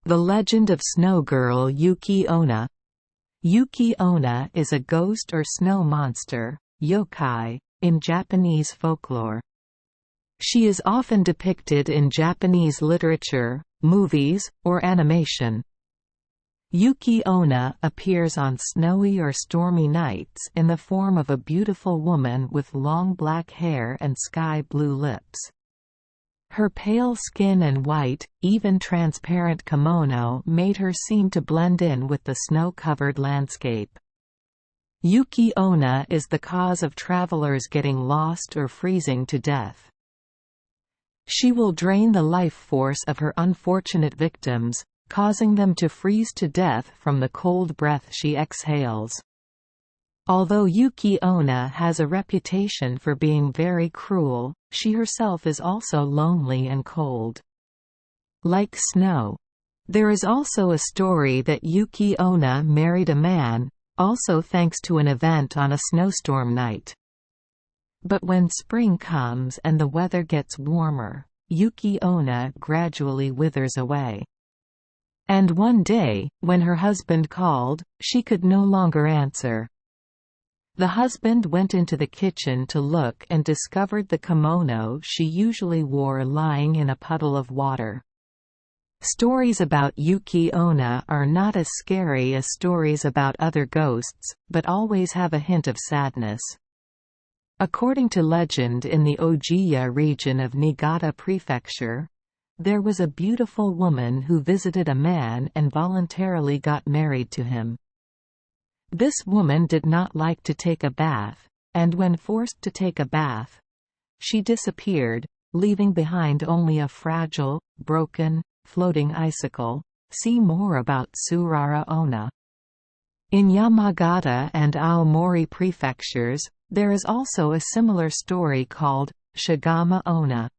The Legend of Snow Girl Yuki Onna. Yuki Onna is a ghost or snow monster, yokai, in Japanese folklore. She is often depicted in Japanese literature, movies, or animation. Yuki Onna appears on snowy or stormy nights in the form of a beautiful woman with long black hair and sky blue lips. Her pale skin and white, even transparent kimono made her seem to blend in with the snow-covered landscape. Yuki Onna is the cause of travelers getting lost or freezing to death. She will drain the life force of her unfortunate victims, causing them to freeze to death from the cold breath she exhales. Although Yuki Onna has a reputation for being very cruel, she herself is also lonely and cold. Like snow. There is also a story that Yuki Onna married a man, also thanks to an event on a snowstorm night. But when spring comes and the weather gets warmer, Yuki Onna gradually withers away. And one day, when her husband called, she could no longer answer. The husband went into the kitchen to look and discovered the kimono she usually wore lying in a puddle of water. Stories about Yuki Onna are not as scary as stories about other ghosts, but always have a hint of sadness. According to legend, in the Ojiya region of Niigata Prefecture, there was a beautiful woman who visited a man and voluntarily got married to him. This woman did not like to take a bath, and when forced to take a bath, she disappeared, leaving behind only a fragile, broken, floating icicle. See more about Tsurara Onna. In Yamagata and Aomori prefectures, there is also a similar story called Shigama Onna.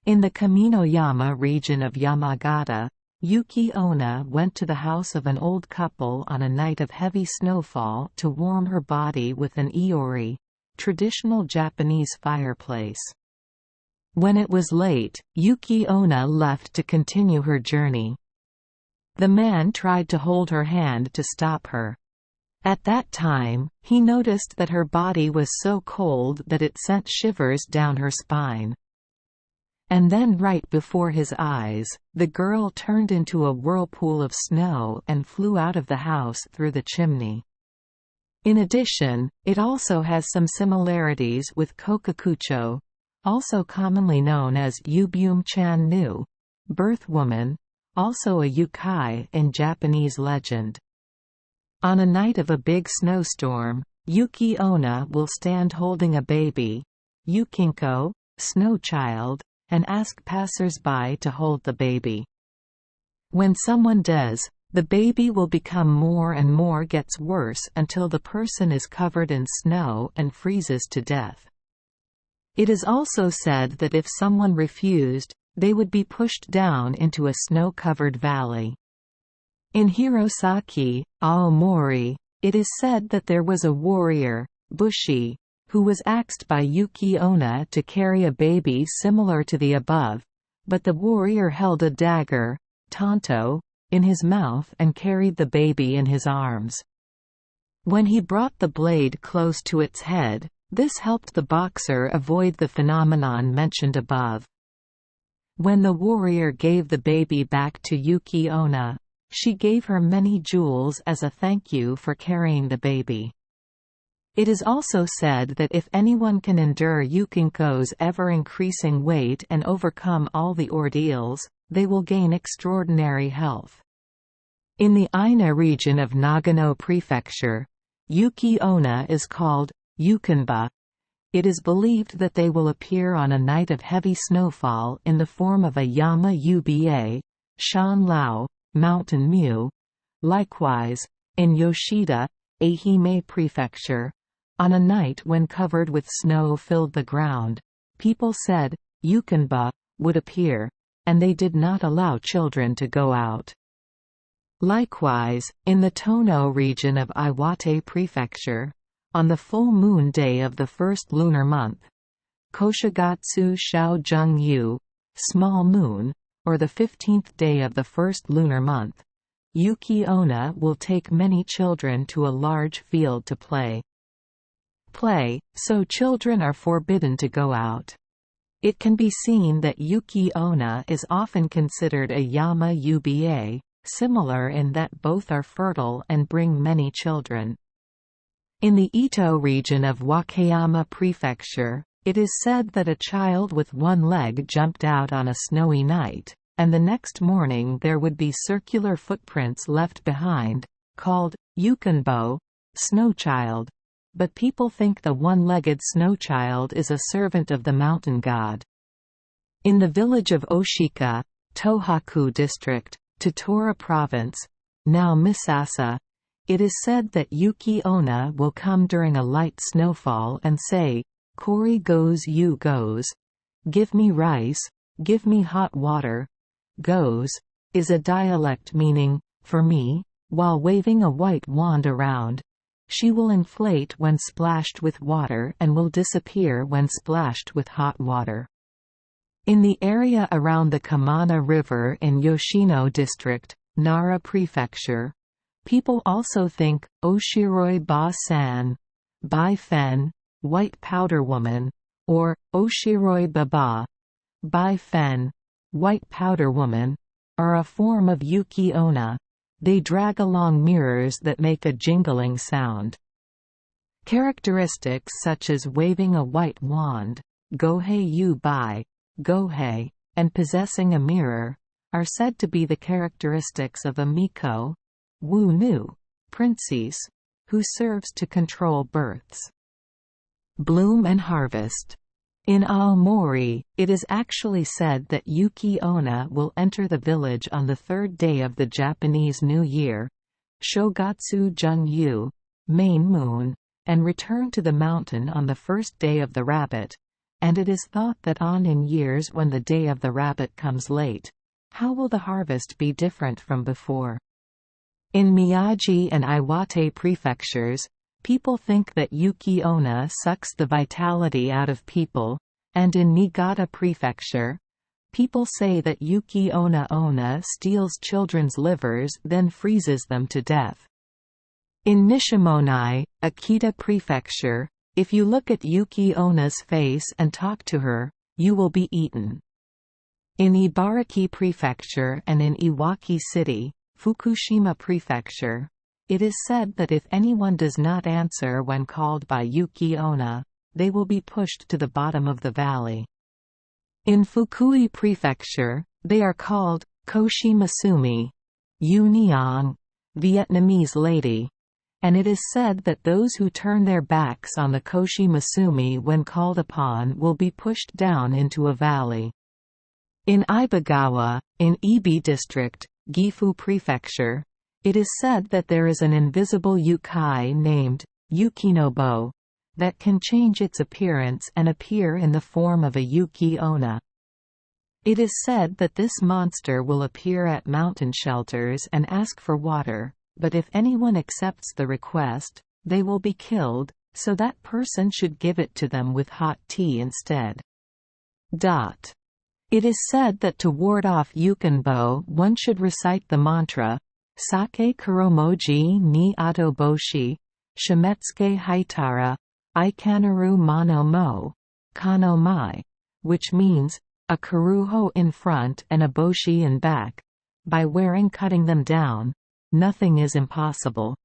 In the Kaminoyama region of Yamagata, Yuki Onna went to the house of an old couple on a night of heavy snowfall to warm her body with an iori, traditional Japanese fireplace. When it was late, Yuki Onna left to continue her journey. The man tried to hold her hand to stop her. At that time, he noticed that her body was so cold that it sent shivers down her spine. And then right before his eyes, the girl turned into a whirlpool of snow and flew out of the house through the chimney. In addition, it also has some similarities with Kokakucho, also commonly known as Yubyum-chan Nu, birth woman, also a yokai in Japanese legend. On a night of a big snowstorm, Yuki Onna will stand holding a baby, Yukinko, snow child, and ask passers-by to hold the baby. When someone does, the baby will become more and more gets worse until the person is covered in snow and freezes to death. It is also said that if someone refused, they would be pushed down into a snow-covered valley. In Hirosaki, Aomori, it is said that there was a warrior, Bushi, who was asked by Yuki Onna to carry a baby similar to the above, but the warrior held a dagger, tanto, in his mouth and carried the baby in his arms. When he brought the blade close to its head, this helped the boxer avoid the phenomenon mentioned above. When the warrior gave the baby back to Yuki Onna, she gave her many jewels as a thank you for carrying the baby. It is also said that if anyone can endure Yukinko's ever-increasing weight and overcome all the ordeals, they will gain extraordinary health. In the Ina region of Nagano Prefecture, Yuki Onna is called Yukinba. It is believed that they will appear on a night of heavy snowfall in the form of a Yama Uba, Shan Lao, mountain mew. Likewise, in Yoshida, Ehime Prefecture, on a night when covered with snow filled the ground, people said, Yukinba, would appear, and they did not allow children to go out. Likewise, in the Tono region of Iwate Prefecture, on the full moon day of the first lunar month, Koshigatsu Shao Jung Yu, small moon, or the 15th day of the first lunar month, Yuki Onna will take many children to a large field to play. So children are forbidden to go out. It can be seen that Yuki Onna is often considered a Yama Uba, similar in that both are fertile and bring many children. In the Ito region of Wakayama Prefecture, it is said that a child with one leg jumped out on a snowy night, and the next morning there would be circular footprints left behind, called yukanbo, snow child. But people think the one-legged snow child is a servant of the mountain god. In the village of Oshika, Tohaku District, Tottori Province, now Misasa, it is said that Yuki Onna will come during a light snowfall and say, "Kori goes you goes. Give me rice, give me hot water." Goes is a dialect meaning, for me, while waving a white wand around. She will inflate when splashed with water and will disappear when splashed with hot water. In the area around the Kamana River in Yoshino District, Nara Prefecture, people also think, Oshiroi Ba-san, Bai-fen, white powder woman, or, Oshiroi Baba, Bai-fen, white powder woman, are a form of Yuki Onna. They drag along mirrors that make a jingling sound. Characteristics such as waving a white wand, gohei yu bai, gohei, and possessing a mirror, are said to be the characteristics of a miko, wu nu, princess, who serves to control births. Bloom and harvest. In Aomori, it is actually said that Yuki Onna will enter the village on the third day of the Japanese New Year, Shogatsu Jung-yu, main moon, and return to the mountain on the first day of the rabbit, and it is thought that in years when the day of the rabbit comes late, how will the harvest be different from before? In Miyagi and Iwate prefectures, people think that Yuki Onna sucks the vitality out of people, and in Niigata Prefecture, people say that Yuki Onna steals children's livers then freezes them to death. In Nishimonai, Akita Prefecture, if you look at Yuki Onna's face and talk to her, you will be eaten. In Ibaraki Prefecture and in Iwaki City, Fukushima Prefecture, it is said that if anyone does not answer when called by Yuki Onna, they will be pushed to the bottom of the valley. In Fukui Prefecture, they are called Koshi Masumi, Yu Niang, Vietnamese lady, and it is said that those who turn their backs on the Koshi Masumi when called upon will be pushed down into a valley. In Ibagawa, in Ibi District, Gifu Prefecture, it is said that there is an invisible yukai named Yukinobo that can change its appearance and appear in the form of a Yuki Onna. It is said that this monster will appear at mountain shelters and ask for water, but if anyone accepts the request, they will be killed, so that person should give it to them with hot tea instead. It is said that to ward off Yukinbo one should recite the mantra, Sake Kuromoji ni Atoboshi, Shimetsuke Haitara, Ikanaru Mono Mo, Kano Mai, which means, a Kuruho in front and a Boshi in back. By cutting them down, nothing is impossible.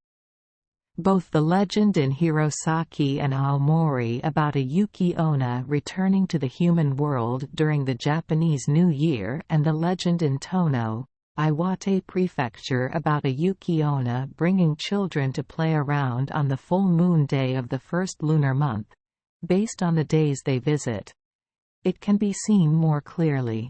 Both the legend in Hirosaki and Aomori about a Yuki Onna returning to the human world during the Japanese New Year and the legend in Tono, Iwate Prefecture about a Yuki Onna bringing children to play around on the full moon day of the first lunar month, based on the days they visit, it can be seen more clearly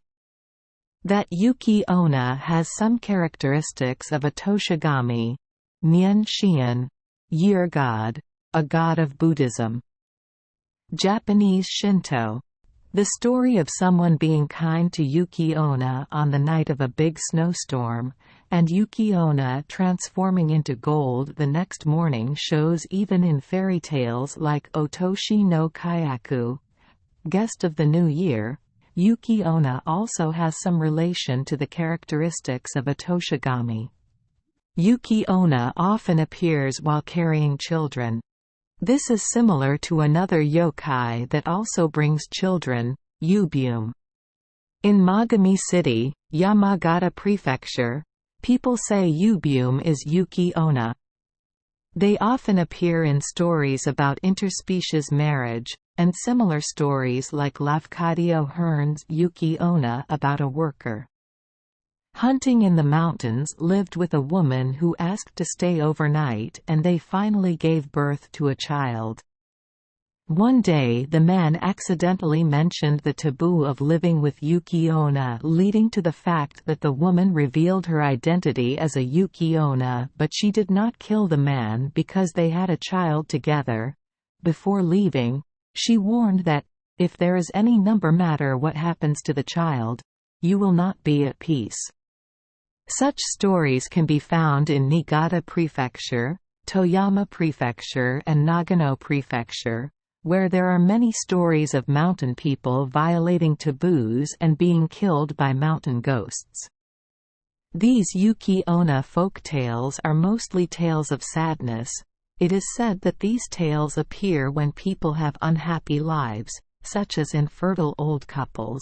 that Yuki Onna has some characteristics of a Toshigami, Nien Shian, year god, a god of Buddhism. Japanese Shinto. The story of someone being kind to Yuki Onna on the night of a big snowstorm, and Yuki Onna transforming into gold the next morning shows even in fairy tales like Otoshi no Kayaku, Guest of the New Year. Yuki Onna also has some relation to the characteristics of a Toshigami. Yuki Onna often appears while carrying children. This is similar to another yokai that also brings children, Yubium. In Mogami City, Yamagata Prefecture, people say Yubium is Yuki Onna. They often appear in stories about interspecies marriage, and similar stories like Lafcadio Hearn's Yuki Onna about a worker hunting in the mountains lived with a woman who asked to stay overnight, and they finally gave birth to a child. One day the man accidentally mentioned the taboo of living with Yuki Onna, leading to the fact that the woman revealed her identity as a Yuki Onna, but she did not kill the man because they had a child together. Before leaving, she warned that, if there is any number matter what happens to the child, you will not be at peace. Such stories can be found in Niigata Prefecture, Toyama Prefecture and Nagano Prefecture, where there are many stories of mountain people violating taboos and being killed by mountain ghosts. These Yuki Onna folk tales are mostly tales of sadness. It is said that these tales appear when people have unhappy lives, such as infertile old couples.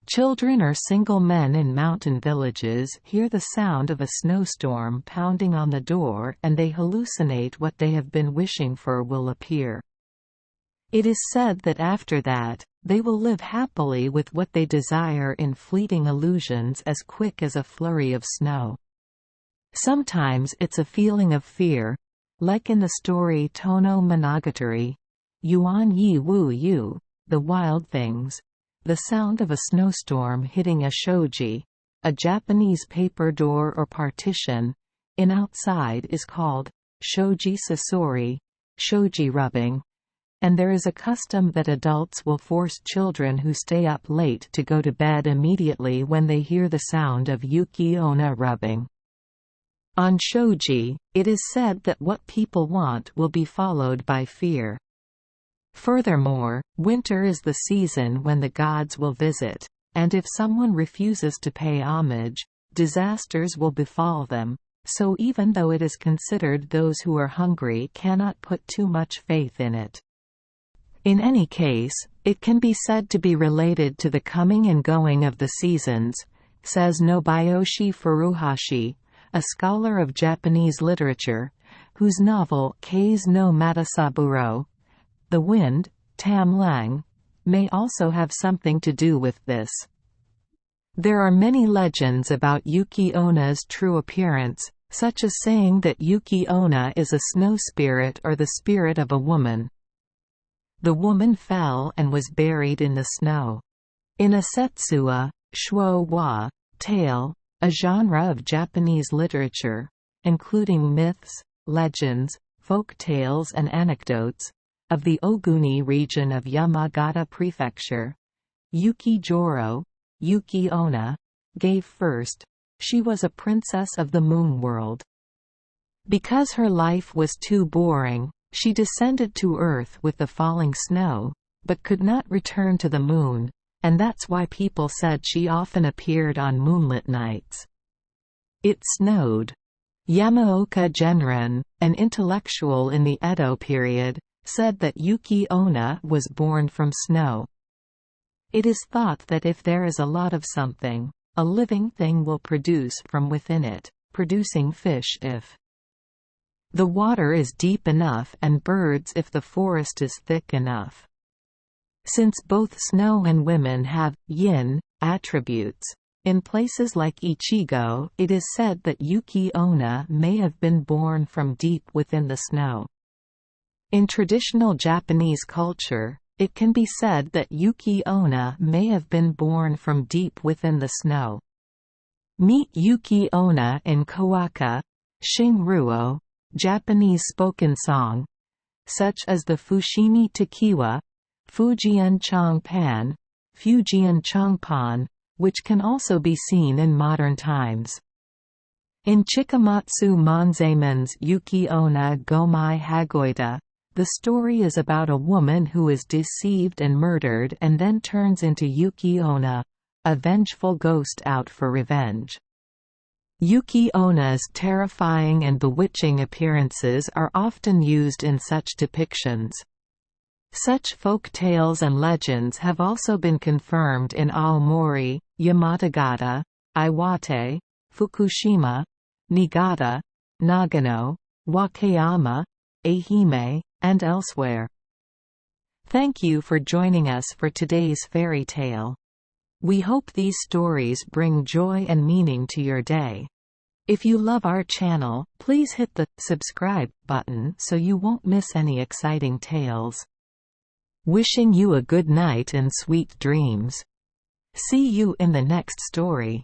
Children or single men in mountain villages hear the sound of a snowstorm pounding on the door and they hallucinate what they have been wishing for will appear. It is said that after that, they will live happily with what they desire in fleeting illusions as quick as a flurry of snow. Sometimes it's a feeling of fear, like in the story Tono Monogatari, Yuan Yi Wu Yu, The Wild Things. The sound of a snowstorm hitting a shoji, a Japanese paper door or partition, in outside is called shoji sasori, shoji rubbing, and there is a custom that adults will force children who stay up late to go to bed immediately when they hear the sound of Yuki Onna rubbing. On shoji, it is said that what people want will be followed by fear. Furthermore, winter is the season when the gods will visit, and if someone refuses to pay homage, disasters will befall them, so even though it is considered those who are hungry cannot put too much faith in it. In any case, it can be said to be related to the coming and going of the seasons, says Nobuyoshi Furuhashi, a scholar of Japanese literature, whose novel Kei's no Matasaburo, The Wind, Tam Lang, may also have something to do with this. There are many legends about Yuki Onna's true appearance, such as saying that Yuki Onna is a snow spirit or the spirit of a woman. The woman fell and was buried in the snow. In a Setsua, Shuo wa, tale, a genre of Japanese literature, including myths, legends, folk tales and anecdotes, of the Oguni region of Yamagata Prefecture, Yuki Joro, Yuki Onna, gave first. She was a princess of the moon world. Because her life was too boring, she descended to Earth with the falling snow, but could not return to the moon, and that's why people said she often appeared on moonlit nights. It snowed. Yamaoka Genren, an intellectual in the Edo period, said that Yuki Onna was born from snow. It is thought that if there is a lot of something, a living thing will produce from within it, producing fish if the water is deep enough and birds if the forest is thick enough. Since both snow and women have yin attributes, in places like Ichigo, it is said that Yuki Onna may have been born from deep within the snow. In traditional Japanese culture, it can be said that Yuki Onna may have been born from deep within the snow. Meet Yuki Onna in Kawaka, Shinruo, Japanese spoken song, such as the Fushimi Takiwa, Fujian Chongpan, Fujian Chongpan, which can also be seen in modern times. In Chikamatsu Monzaemon's Yuki Onna Gomai Hagoita, The story is about a woman who is deceived and murdered and then turns into Yuki Onna, a vengeful ghost out for revenge. Yuki Onna's terrifying and bewitching appearances are often used in such depictions. Such folk tales and legends have also been confirmed in Aomori, Yamagata, Iwate, Fukushima, Niigata, Nagano, Wakayama, Ehime, and elsewhere. Thank you for joining us for today's fairy tale. We hope these stories bring joy and meaning to your day. If you love our channel, please hit the subscribe button so you won't miss any exciting tales. Wishing you a good night and sweet dreams. See you in the next story.